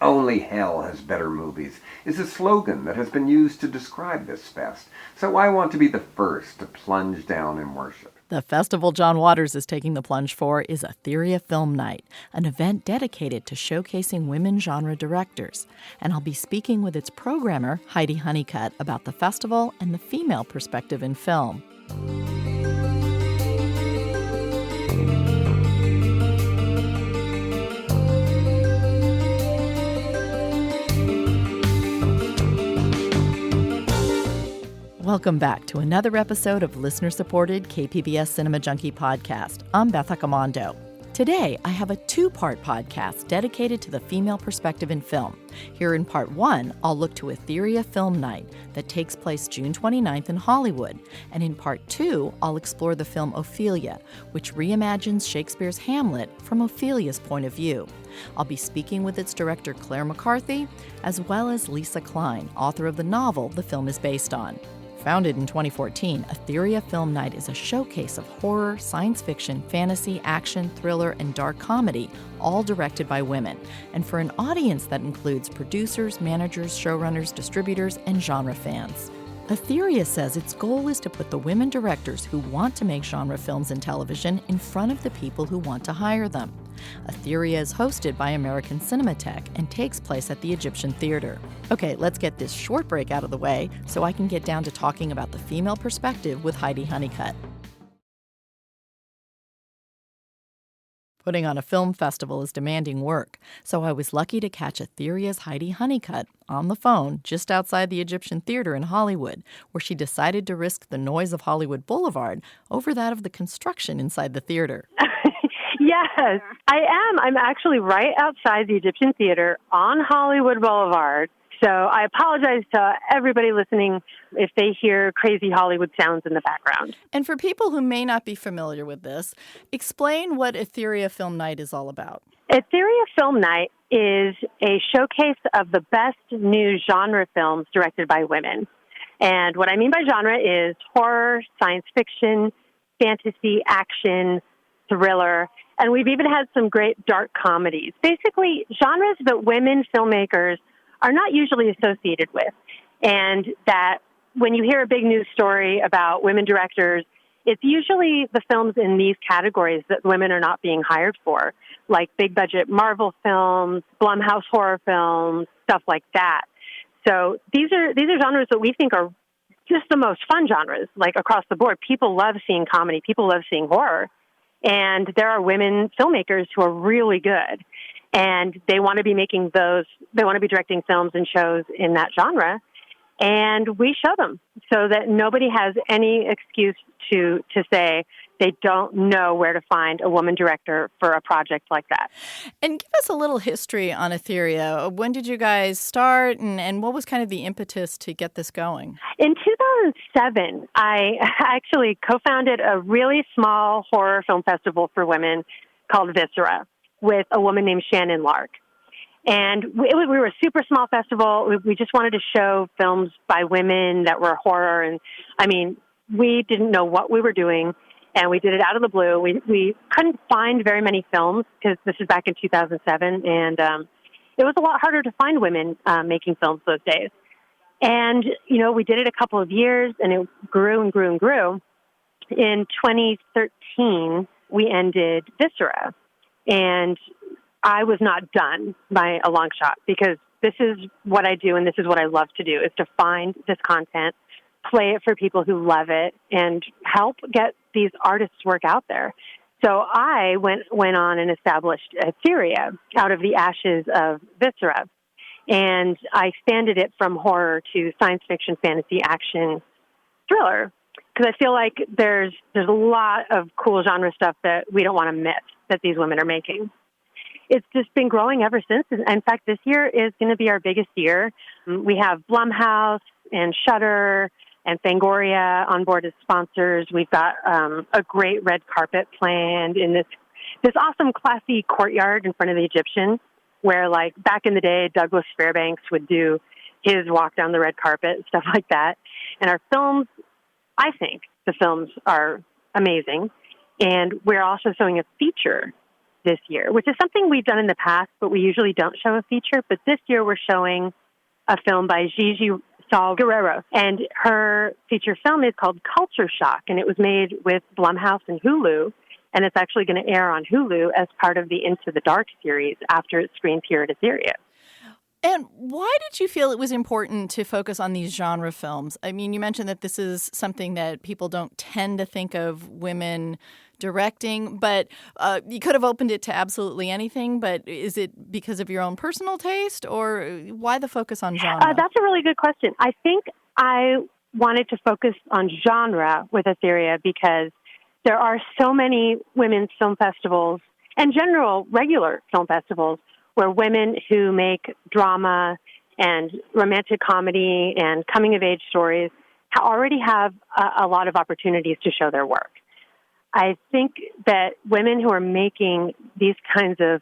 Only hell has better movies is a slogan that has been used to describe this fest, so I want to be the first to plunge down in worship. The festival John Waters is taking the plunge for is Etheria Film Night, an event dedicated to showcasing women genre directors. And I'll be speaking with its programmer, Heidi Honeycutt, about the festival and the female perspective in film. Welcome back to another episode of listener-supported KPBS Cinema Junkie podcast. I'm Beth Accomando. Today, I have a two-part podcast dedicated to the female perspective in film. Here in part one, I'll look to Etheria Film Night that takes place June 29th in Hollywood. And in part two, I'll explore the film Ophelia, which reimagines Shakespeare's Hamlet from Ophelia's point of view. I'll be speaking with its director Claire McCarthy, as well as Lisa Klein, author of the novel the film is based on. Founded in 2014, Etheria Film Night is a showcase of horror, science fiction, fantasy, action, thriller, and dark comedy, all directed by women, and for an audience that includes producers, managers, showrunners, distributors, and genre fans. Etheria says its goal is to put the women directors who want to make genre films and television in front of the people who want to hire them. Etheria is hosted by American Cinematheque and takes place at the Egyptian Theater. Okay, let's get this short break out of the way so I can get down to talking about the female perspective with Heidi Honeycutt. Putting on a film festival is demanding work, so I was lucky to catch Etheria's Heidi Honeycutt on the phone just outside the Egyptian Theater in Hollywood, where she decided to risk the noise of Hollywood Boulevard over that of the construction inside the theater. Yes, I am. I'm actually right outside the Egyptian Theater on Hollywood Boulevard. So I apologize to everybody listening if they hear crazy Hollywood sounds in the background. And for people who may not be familiar with this, explain what Etheria Film Night is all about. Etheria Film Night is a showcase of the best new genre films directed by women. And what I mean by genre is horror, science fiction, fantasy, action, thriller, and we've even had some great dark comedies. Basically, genres that women filmmakers are not usually associated with. And that when you hear a big news story about women directors, it's usually the films in these categories that women are not being hired for, like big budget Marvel films, Blumhouse horror films, stuff like that. So these are genres that we think are just the most fun genres, like across the board. People love seeing comedy. People love seeing horror. And there are women filmmakers who are really good. And they want to be making those, they want to be directing films and shows in that genre. And we show them so that nobody has any excuse to say they don't know where to find a woman director for a project like that. And give us a little history on Etheria. When did you guys start, and what was kind of the impetus to get this going? In 2007, I actually co-founded a really small horror film festival for women called Viscera with a woman named Shannon Lark. And we were a super small festival. We just wanted to show films by women that were horror. And, I mean, we didn't know what we were doing, and we did it out of the blue. We couldn't find very many films because this is back in 2007, and it was a lot harder to find women making films those days. And, you know, we did it a couple of years, and it grew and grew and grew. In 2013, we ended Viscera, and I was not done by a long shot, because this is what I do and this is what I love to do, is to find this content, play it for people who love it, and help get these artists' work out there. So I went on and established Etheria out of the ashes of Viscera, and I expanded it from horror to science fiction, fantasy, action, thriller, because I feel like there's a lot of cool genre stuff that we don't want to miss that these women are making. It's just been growing ever since. In fact, this year is going to be our biggest year. We have Blumhouse and Shudder and Fangoria on board as sponsors. We've got a great red carpet planned in this awesome, classy courtyard in front of the Egyptian, where, like, back in the day, Douglas Fairbanks would do his walk down the red carpet, stuff like that. And our films, I think the films are amazing. And we're also showing a feature this year, which is something we've done in the past, but we usually don't show a feature. But this year we're showing a film by Gigi Saul Guerrero, and her feature film is called Culture Shock, and it was made with Blumhouse and Hulu, and it's actually going to air on Hulu as part of the Into the Dark series after it screens here at Etheria. And why did you feel it was important to focus on these genre films? I mean, you mentioned that this is something that people don't tend to think of women directing, but you could have opened it to absolutely anything. But is it because of your own personal taste, or why the focus on genre? That's a really good question. I think I wanted to focus on genre with Etheria because there are so many women's film festivals and general regular film festivals where women who make drama and romantic comedy and coming-of-age stories already have a lot of opportunities to show their work. I think that women who are making these kinds of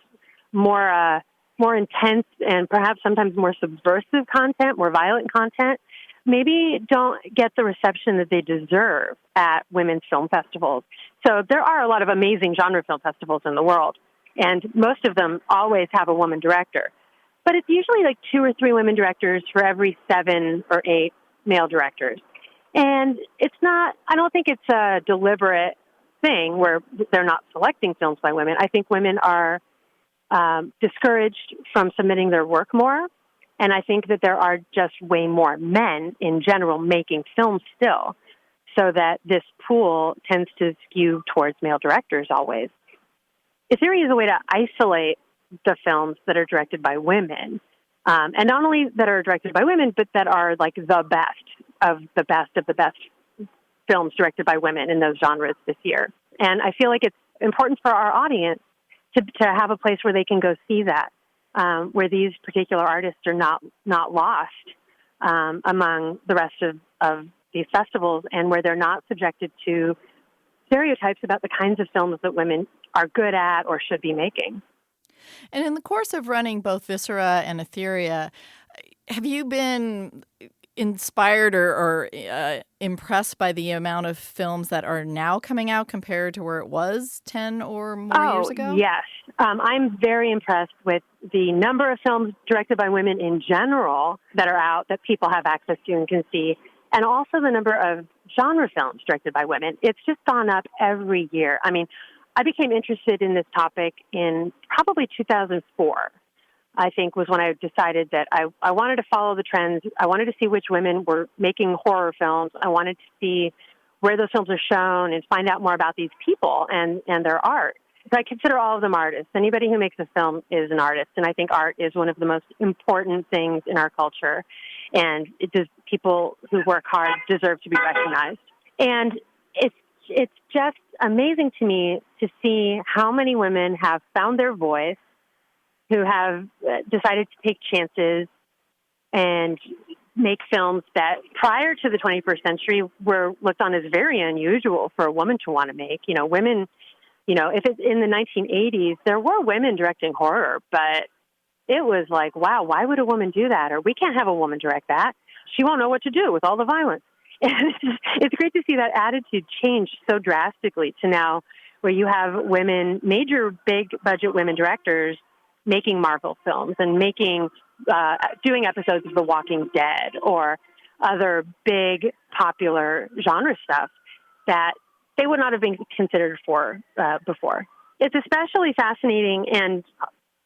more intense and perhaps sometimes more subversive content, more violent content, maybe don't get the reception that they deserve at women's film festivals. So there are a lot of amazing genre film festivals in the world, and most of them always have a woman director. But it's usually like 2 or 3 women directors for every 7 or 8 male directors. And I don't think it's a deliberate thing where they're not selecting films by women. I think women are discouraged from submitting their work more. And I think that there are just way more men in general making films still, so that this pool tends to skew towards male directors always. Etheria is a way to isolate the films that are directed by women, and not only that are directed by women, but that are like the best of the best films directed by women in those genres this year. And I feel like it's important for our audience to have a place where they can go see that, where these particular artists are not lost among the rest of these festivals, and where they're not subjected to stereotypes about the kinds of films that women are good at or should be making. And in the course of running both Viscera and Etheria, have you been inspired or impressed by the amount of films that are now coming out compared to where it was 10 or more years ago? Yes. I'm very impressed with the number of films directed by women in general that are out that people have access to and can see, and also the number of genre films directed by women. It's just gone up every year. I mean, I became interested in this topic in probably 2004. I think was when I decided that I wanted to follow the trends. I wanted to see which women were making horror films. I wanted to see where those films are shown and find out more about these people and their art. So I consider all of them artists. Anybody who makes a film is an artist, and I think art is one of the most important things in our culture. And people who work hard deserve to be recognized. And it's just amazing to me to see how many women have found their voice, who have decided to take chances and make films that prior to the 21st century were looked on as very unusual for a woman to want to make. You know, women, if it's in the 1980s, there were women directing horror, but it was like, wow, why would a woman do that? Or we can't have a woman direct that. She won't know what to do with all the violence. And it's great to see that attitude change so drastically to now where you have women, major big budget women directors making Marvel films and doing episodes of The Walking Dead or other big popular genre stuff that they would not have been considered for before. It's especially fascinating and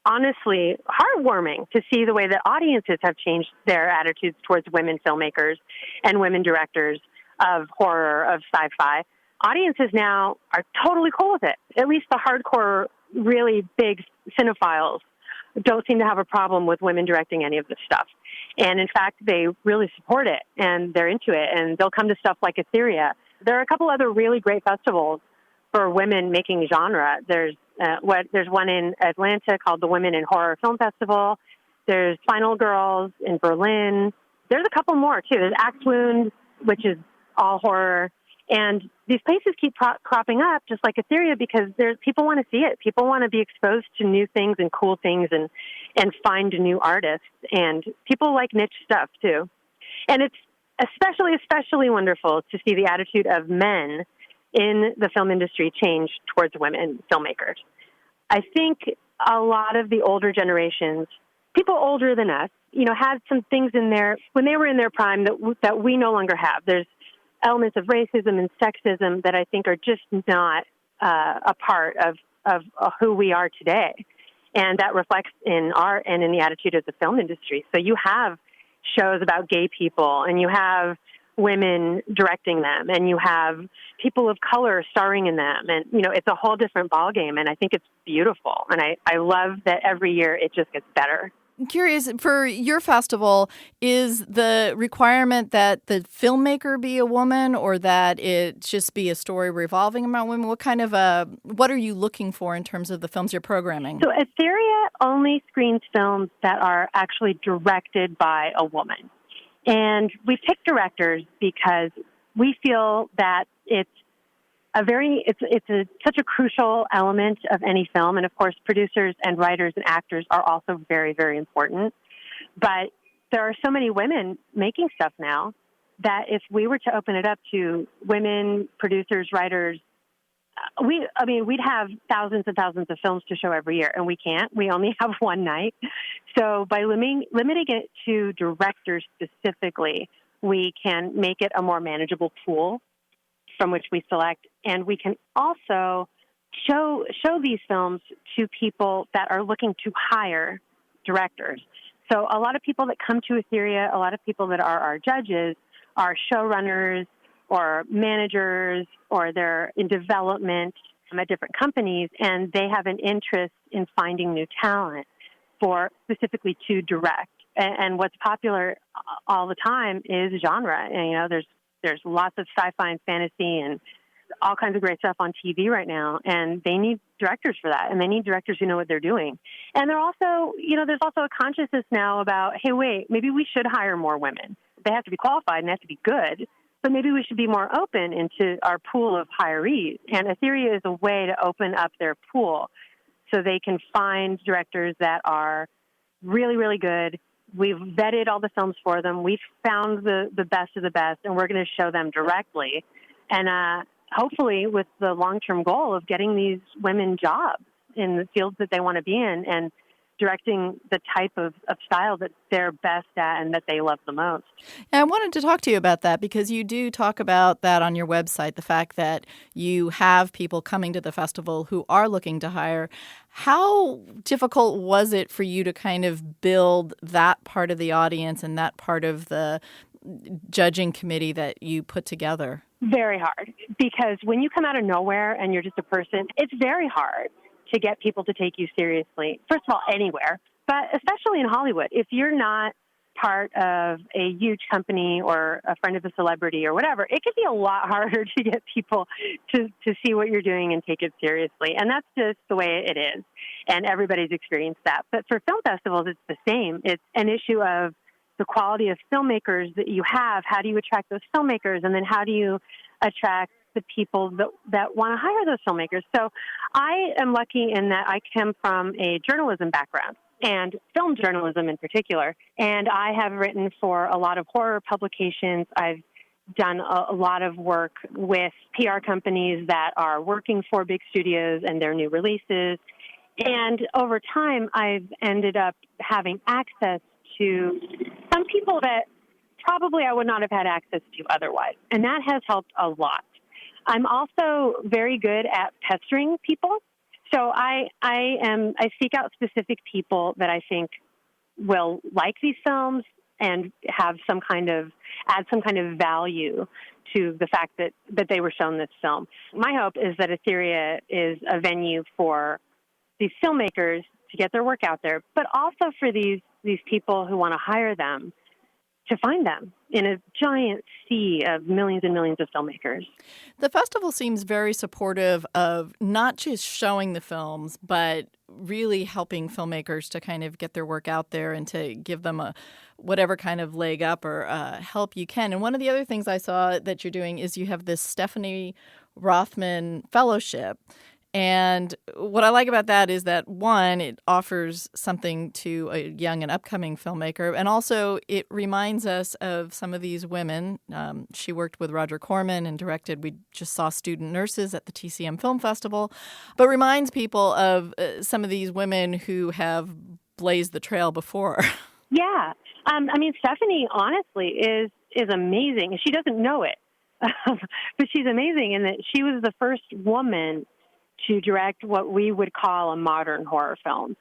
honestly heartwarming to see the way that audiences have changed their attitudes towards women filmmakers and women directors of horror, of sci-fi. Audiences now are totally cool with it. At least the hardcore, really big cinephiles don't seem to have a problem with women directing any of this stuff. And in fact, they really support it and they're into it, and they'll come to stuff like Etheria. There are a couple other really great festivals for women making genre. There's one in Atlanta called the Women in Horror Film Festival. There's Final Girls in Berlin. There's a couple more too. There's Axe Wound, which is all horror. And these places keep cropping up, just like Etheria, because people want to see it. People want to be exposed to new things and cool things and find new artists. And people like niche stuff, too. And it's especially wonderful to see the attitude of men in the film industry change towards women filmmakers. I think a lot of the older generations, people older than us, had some things in there when they were in their prime that we no longer have. There's elements of racism and sexism that I think are just not a part of who we are today. And that reflects in art and in the attitude of the film industry. So you have shows about gay people, and you have women directing them, and you have people of color starring in them. And, it's a whole different ballgame, and I think it's beautiful. And I love that every year it just gets better. I'm curious, for your festival, is the requirement that the filmmaker be a woman or that it just be a story revolving around women? What are you looking for in terms of the films you're programming? So Etheria only screens films that are actually directed by a woman. And we pick directors because we feel that it's such a crucial element of any film. And of course, producers and writers and actors are also very, very important. But there are so many women making stuff now that if we were to open it up to women, producers, writers, we'd have thousands and thousands of films to show every year, and we can't. We only have one night. So by limiting it to directors specifically, we can make it a more manageable pool from which we select, and we can also show these films to people that are looking to hire directors. So a lot of people that come to Etheria, a lot of people that are our judges are showrunners or managers, or they're in development at different companies, and they have an interest in finding new talent for specifically to direct. And what's popular all the time is genre. And, there's lots of sci-fi and fantasy and all kinds of great stuff on TV right now, and they need directors for that, and they need directors who know what they're doing. And they're also, there's also a consciousness now about, hey, wait, maybe we should hire more women. They have to be qualified and they have to be good, but maybe we should be more open into our pool of hirees. And Etheria is a way to open up their pool so they can find directors that are really, really good. We've vetted all the films for them. We've found the best of the best, and we're going to show them directly. And hopefully with the long-term goal of getting these women jobs in the fields that they want to be in and directing the type of style that they're best at and that they love the most. And I wanted to talk to you about that because you do talk about that on your website, the fact that you have people coming to the festival who are looking to hire. How difficult was it for you to kind of build that part of the audience and that part of the judging committee that you put together? Very hard, because when you come out of nowhere and you're just a person, it's very hard to get people to take you seriously. First of all, anywhere, but especially in Hollywood. If you're not part of a huge company or a friend of a celebrity or whatever, it can be a lot harder to get people to see what you're doing and take it seriously. And that's just the way it is. And everybody's experienced that. But for film festivals, it's the same. It's an issue of the quality of filmmakers that you have. How do you attract those filmmakers? And then how do you attract the people that want to hire those filmmakers? So I am lucky in that I come from a journalism background, and film journalism in particular. And I have written for a lot of horror publications. I've done a lot of work with PR companies that are working for big studios and their new releases. And over time, I've ended up having access to some people that probably I would not have had access to otherwise. And that has helped a lot. I'm also very good at pestering people. So I seek out specific people that I think will like these films and have add some kind of value to the fact that they were shown this film. My hope is that Etheria is a venue for these filmmakers to get their work out there, but also for these people who want to hire them to find them in a giant sea of millions and millions of filmmakers. The festival seems very supportive of not just showing the films, but really helping filmmakers to kind of get their work out there and to give them whatever kind of leg up or help you can. And one of the other things I saw that you're doing is you have this Stephanie Rothman Fellowship. And what I like about that is that, one, it offers something to a young and upcoming filmmaker, and also it reminds us of some of these women. She worked with Roger Corman and directed, we just saw Student Nurses at the TCM Film Festival, but reminds people of some of these women who have blazed the trail before. Yeah. Stephanie, honestly, is amazing. She doesn't know it, but she's amazing in that she was the first woman to direct what we would call a modern horror film.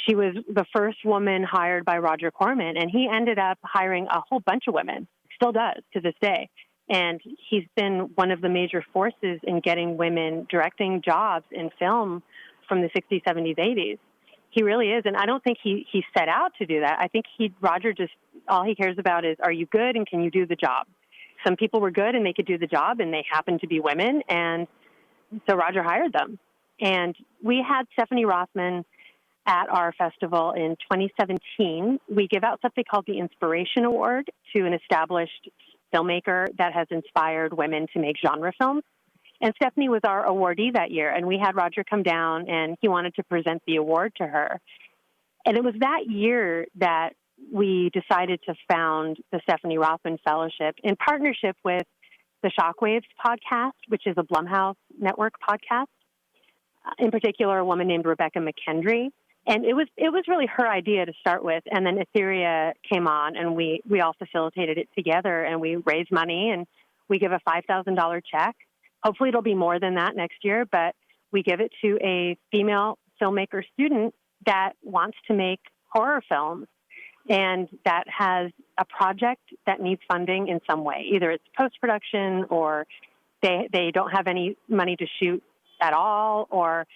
She was the first woman hired by Roger Corman, and he ended up hiring a whole bunch of women, still does to this day. And he's been one of the major forces in getting women directing jobs in film from the 60s, 70s, 80s. He really is. And I don't think he set out to do that. I think Roger just, all he cares about is, are you good and can you do the job? Some people were good and they could do the job, and they happened to be women, and so Roger hired them. And we had Stephanie Rothman at our festival in 2017. We give out something called the Inspiration Award to an established filmmaker that has inspired women to make genre films. And Stephanie was our awardee that year, and we had Roger come down, and he wanted to present the award to her. And it was that year that we decided to found the Stephanie Rothman Fellowship in partnership with the Shockwaves podcast, which is a Blumhouse Network podcast, in particular, a woman named Rebecca McKendry. And it was really her idea to start with. And then Etheria came on, and we all facilitated it together, and we raised money, and we give a $5,000 check. Hopefully it'll be more than that next year, but we give it to a female filmmaker student that wants to make horror films and that has a project that needs funding in some way. Either it's post-production, or they don't have any money to shoot at all, or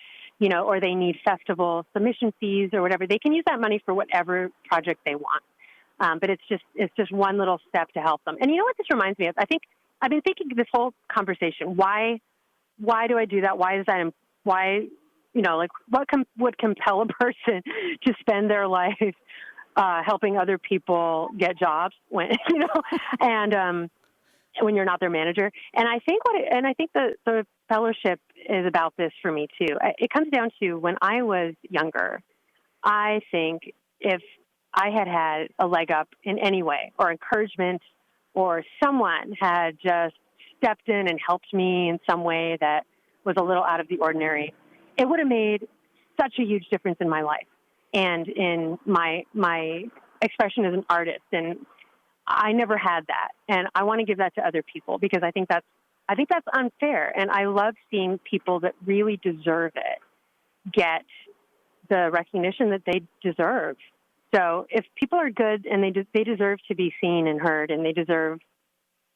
they need festival submission fees or whatever. They can use that money for whatever project they want. But it's just one little step to help them. And you know what this reminds me of? I've been thinking this whole conversation, why do I do that? Why is that? Why, what would compel a person to spend their life helping other people get jobs when, and when you're not their manager. And I think the fellowship is about this for me too. It comes down to, when I was younger, I think if I had a leg up in any way, or encouragement, or someone had just stepped in and helped me in some way that was a little out of the ordinary, it would have made such a huge difference in my life and in my expression as an artist. And I never had that. And I want to give that to other people, because I think that's unfair. And I love seeing people that really deserve it get the recognition that they deserve. So if people are good and they deserve to be seen and heard, and they deserve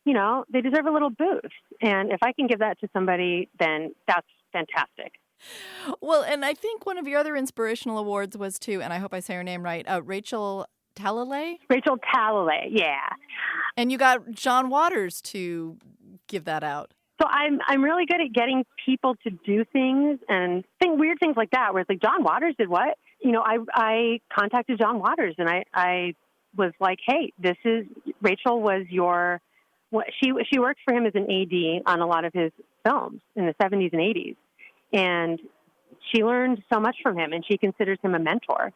a little boost. And if I can give that to somebody, then that's fantastic. Well, and I think one of your other inspirational awards was too, and I hope I say her name right, Rachel Talalay? Rachel Talalay, yeah. And you got John Waters to give that out. So I'm really good at getting people to do things and weird things like that, where it's like, John Waters did what? I contacted John Waters, and I was like, hey, Rachel was she worked for him as an AD on a lot of his films in the 70s and 80s. And she learned so much from him, and she considers him a mentor.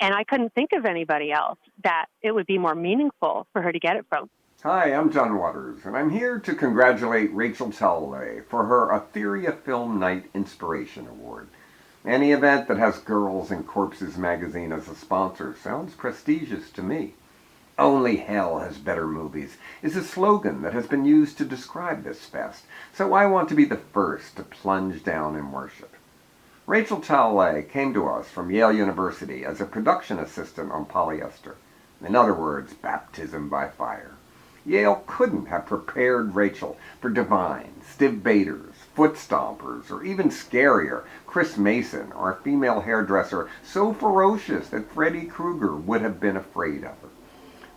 And I couldn't think of anybody else that it would be more meaningful for her to get it from. Hi, I'm John Waters, and I'm here to congratulate Rachel Talalay for her Etheria Film Night Inspiration Award. Any event that has Girls and Corpses magazine as a sponsor sounds prestigious to me. Only hell has better movies is a slogan that has been used to describe this fest, so I want to be the first to plunge down in worship. Rachel Talalay came to us from Yale University as a production assistant on Polyester. In other words, baptism by fire. Yale couldn't have prepared Rachel for Divine, Stiv Bators, Foot Stompers, or even scarier, Chris Mason, or a female hairdresser so ferocious that Freddy Krueger would have been afraid of her.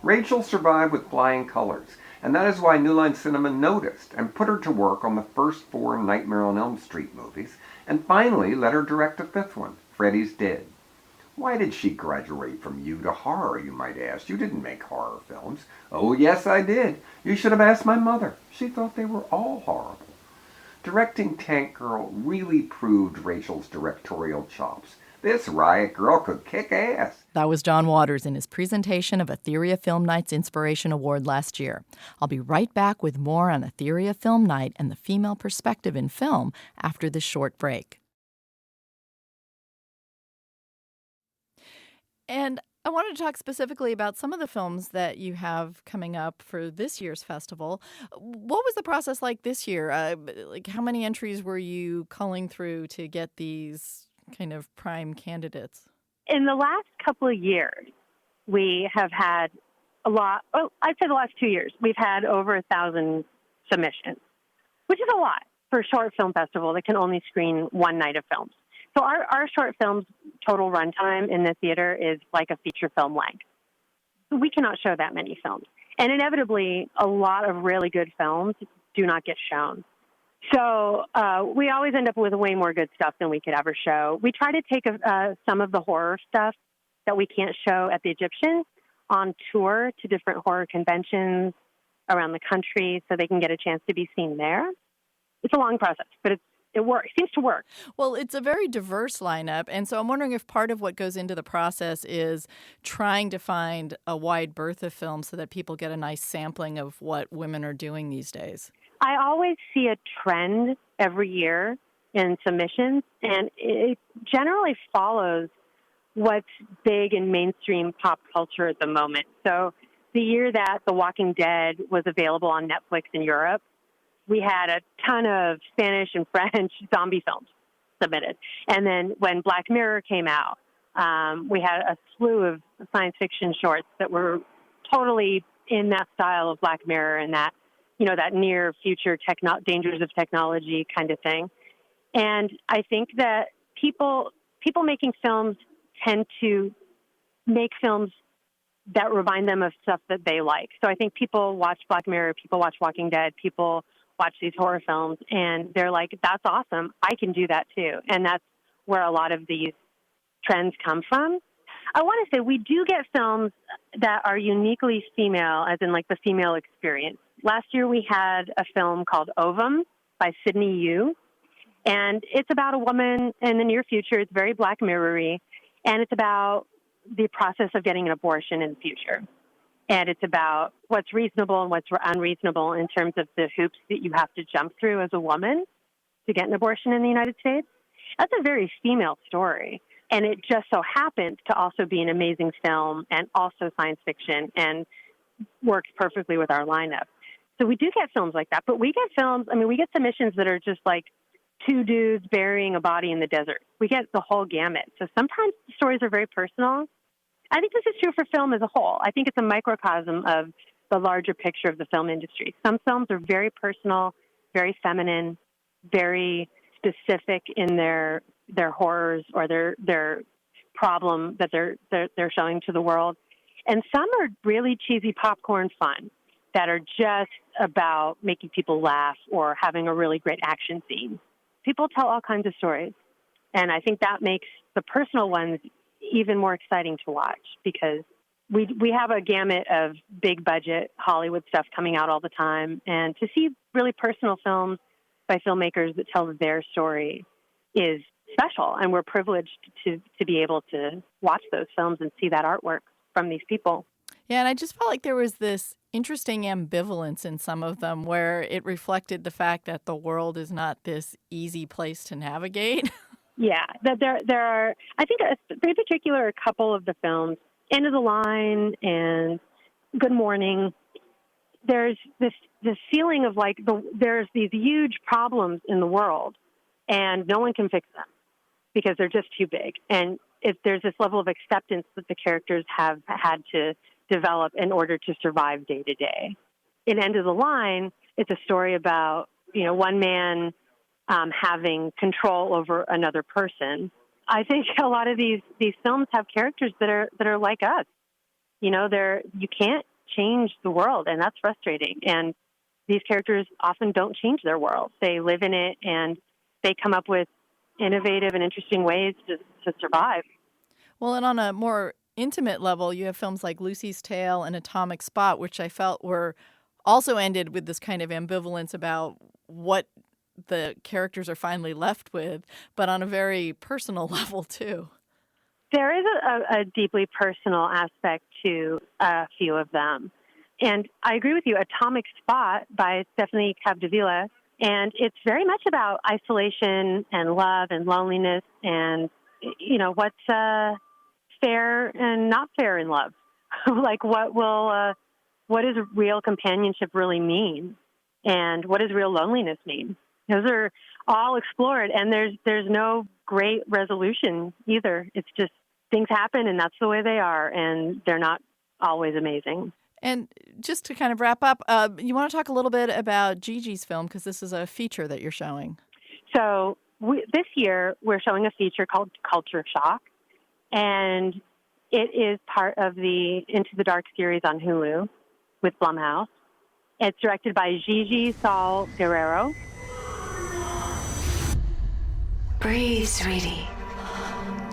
Rachel survived with flying colors, and that is why New Line Cinema noticed and put her to work on the first 4 Nightmare on Elm Street movies, and finally let her direct the 5th one, Freddy's Dead. Why did she graduate from you to horror, you might ask? You didn't make horror films. Oh, yes, I did. You should have asked my mother. She thought they were all horrible. directing Tank Girl really proved Rachel's directorial chops. This Riot Girl could kick ass. That was John Waters in his presentation of Etheria Film Night's Inspiration Award last year. I'll be right back with more on Etheria Film Night and the female perspective in film after this short break. And I wanted to talk specifically about some of the films that you have coming up for this year's festival. What was the process like this year? How many entries were you culling through to get these kind of prime candidates? In the last couple of years, we have had a lot. Oh, I'd say the last 2 years, we've had over 1,000 submissions, which is a lot for a short film festival that can only screen one night of films. So our short film's total runtime in the theater is like a feature film length. We cannot show that many films. And inevitably, a lot of really good films do not get shown. So we always end up with way more good stuff than we could ever show. We try to take some of the horror stuff that we can't show at the Egyptian on tour to different horror conventions around the country so they can get a chance to be seen there. It's a long process, but it works. It seems to work. Well, it's a very diverse lineup, and so I'm wondering if part of what goes into the process is trying to find a wide berth of films so that people get a nice sampling of what women are doing these days. I always see a trend every year in submissions, and it generally follows what's big in mainstream pop culture at the moment. So the year that The Walking Dead was available on Netflix in Europe, we had a ton of Spanish and French zombie films submitted. And then when Black Mirror came out, we had a slew of science fiction shorts that were totally in that style of Black Mirror and that, that near future dangers of technology kind of thing. And I think that people making films tend to make films that remind them of stuff that they like. So I think people watch Black Mirror, people watch Walking Dead, people watch these horror films, and they're like, that's awesome. I can do that too. And that's where a lot of these trends come from. I want to say we do get films that are uniquely female, as in like the female experience. Last year we had a film called Ovum by Sydney Yu, and it's about a woman in the near future. It's very Black Mirror-y, and it's about the process of getting an abortion in the future. And it's about what's reasonable and what's unreasonable in terms of the hoops that you have to jump through as a woman to get an abortion in the United States. That's a very female story. And it just so happens to also be an amazing film and also science fiction and works perfectly with our lineup. So we do get films like that. But we get we get submissions that are just like two dudes burying a body in the desert. We get the whole gamut. So sometimes the stories are very personal. I think this is true for film as a whole. I think it's a microcosm of the larger picture of the film industry. Some films are very personal, very feminine, very specific in their horrors or their problem that they're showing to the world. And some are really cheesy popcorn fun that are just about making people laugh or having a really great action scene. People tell all kinds of stories. And I think that makes the personal ones even more exciting to watch because we have a gamut of big budget Hollywood stuff coming out all the time. And to see really personal films by filmmakers that tell their story is special. And we're privileged to be able to watch those films and see that artwork from these people. Yeah, and I just felt like there was this interesting ambivalence in some of them where it reflected the fact that the world is not this easy place to navigate. Yeah, that there are, I think in particular, a couple of the films, End of the Line and Good Morning, there's this feeling of like there's these huge problems in the world and no one can fix them because they're just too big. And there's this level of acceptance that the characters have had to develop in order to survive day to day. In End of the Line, it's a story about, one man having control over another person. I think a lot of these films have characters that are like us. You can't change the world, and that's frustrating. And these characters often don't change their world. They live in it, and they come up with innovative and interesting ways to survive. Well, and on a more intimate level, you have films like Lucy's Tale and Atomic Spot, which I felt were also ended with this kind of ambivalence about what the characters are finally left with, but on a very personal level, too. There is a deeply personal aspect to a few of them. And I agree with you, Atomic Spot by Stephanie Capdevila, and it's very much about isolation and love and loneliness and, what's fair and not fair in love. Like what does real companionship really mean? And what does real loneliness mean? Those are all explored, and there's no great resolution either. It's just things happen, and that's the way they are, and they're not always amazing. And just to kind of wrap up, you want to talk a little bit about Gigi's film, because this is a feature that you're showing. So this year, we're showing a feature called Culture Shock, and it is part of the Into the Dark series on Hulu with Blumhouse. It's directed by Gigi Saul Guerrero. Breathe, sweetie.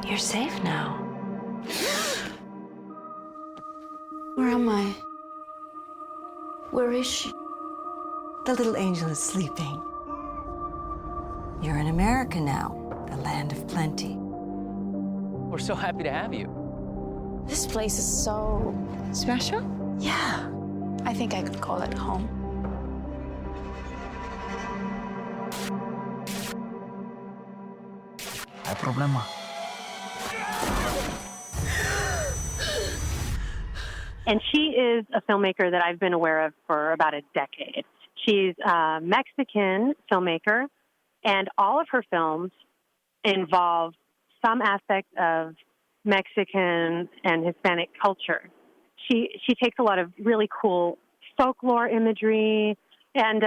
You're safe now. Where am I? Where is she? The little angel is sleeping. You're in America now, the land of plenty. We're so happy to have you. This place is so special. Yeah. I think I could call it home. Hay problema. And she is a filmmaker that I've been aware of for about a decade. She's a Mexican filmmaker, and all of her films involve some aspect of Mexican and Hispanic culture. She takes a lot of really cool folklore imagery, and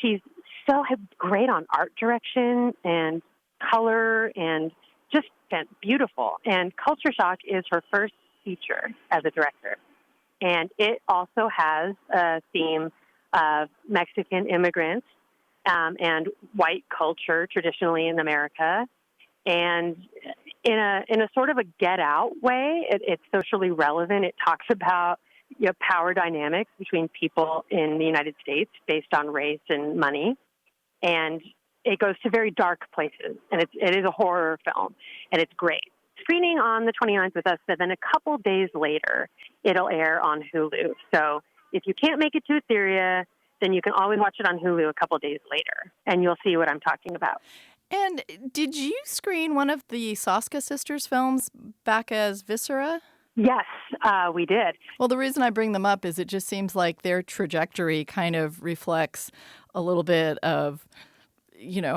she's so great on art direction and color, and just beautiful. And Culture Shock is her first feature as a director, and it also has a theme of Mexican immigrants and white culture traditionally in America, and in a sort of a Get Out way. It's socially relevant. It talks about power dynamics between people in the United States based on race and money, and it goes to very dark places. And it is a horror film, and it's great. Screening on the 29th with us, but then a couple days later, it'll air on Hulu. So if you can't make it to Etheria, then you can always watch it on Hulu a couple days later, and you'll see what I'm talking about. And did you screen one of the Soska sisters' films back as Viscera? Yes, we did. Well, the reason I bring them up is it just seems like their trajectory kind of reflects a little bit of,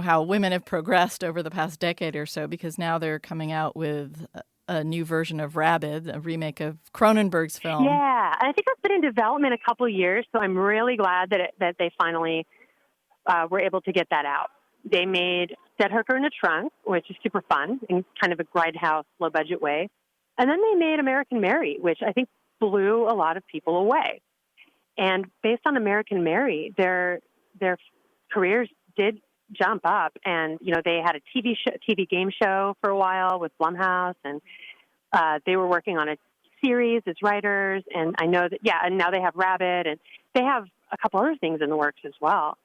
how women have progressed over the past decade or so, because now they're coming out with a new version of Rabid, a remake of Cronenberg's film. Yeah, I think that's been in development a couple years, so I'm really glad that they finally were able to get that out. They made Dead Hooker in a Trunk, which is super fun in kind of a grindhouse, low-budget way. And then they made American Mary, which I think blew a lot of people away. And based on American Mary, their careers did jump up. And, they had a TV game show for a while with Blumhouse, and they were working on a series as writers. And I know that, and now they have Rabid, and they have a couple other things in the works as well.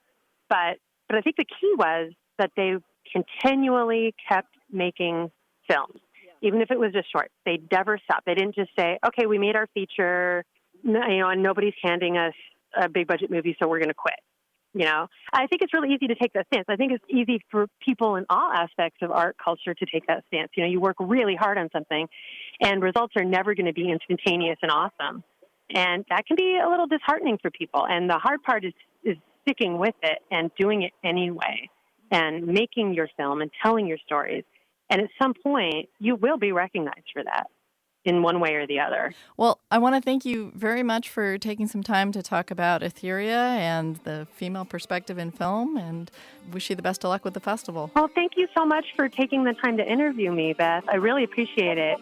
But I think the key was that they continually kept making films, even if it was just short. They never stopped. They didn't just say, okay, we made our feature, and nobody's handing us a big budget movie, so we're going to quit. I think it's really easy to take that stance. I think it's easy for people in all aspects of art culture to take that stance. You work really hard on something, and results are never going to be instantaneous and awesome. And that can be a little disheartening for people. And the hard part is sticking with it and doing it anyway, and making your film and telling your stories. And at some point, you will be recognized for that in one way or the other. Well, I want to thank you very much for taking some time to talk about Etheria and the female perspective in film, and wish you the best of luck with the festival. Well, thank you so much for taking the time to interview me, Beth. I really appreciate it.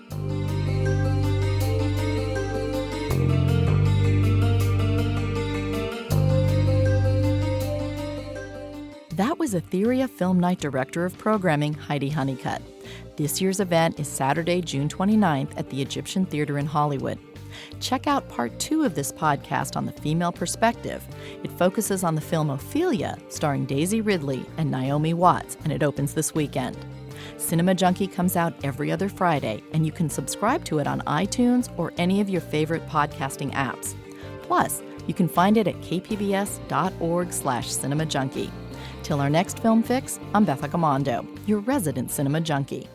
That was Etheria Film Night Director of Programming, Heidi Honeycutt. This year's event is Saturday, June 29th at the Egyptian Theater in Hollywood. Check out part 2 of this podcast on the female perspective. It focuses on the film Ophelia, starring Daisy Ridley and Naomi Watts, and it opens this weekend. Cinema Junkie comes out every other Friday, and you can subscribe to it on iTunes or any of your favorite podcasting apps. Plus, you can find it at kpbs.org/cinemajunkie. Till our next film fix, I'm Beth Accomando, your resident cinema junkie.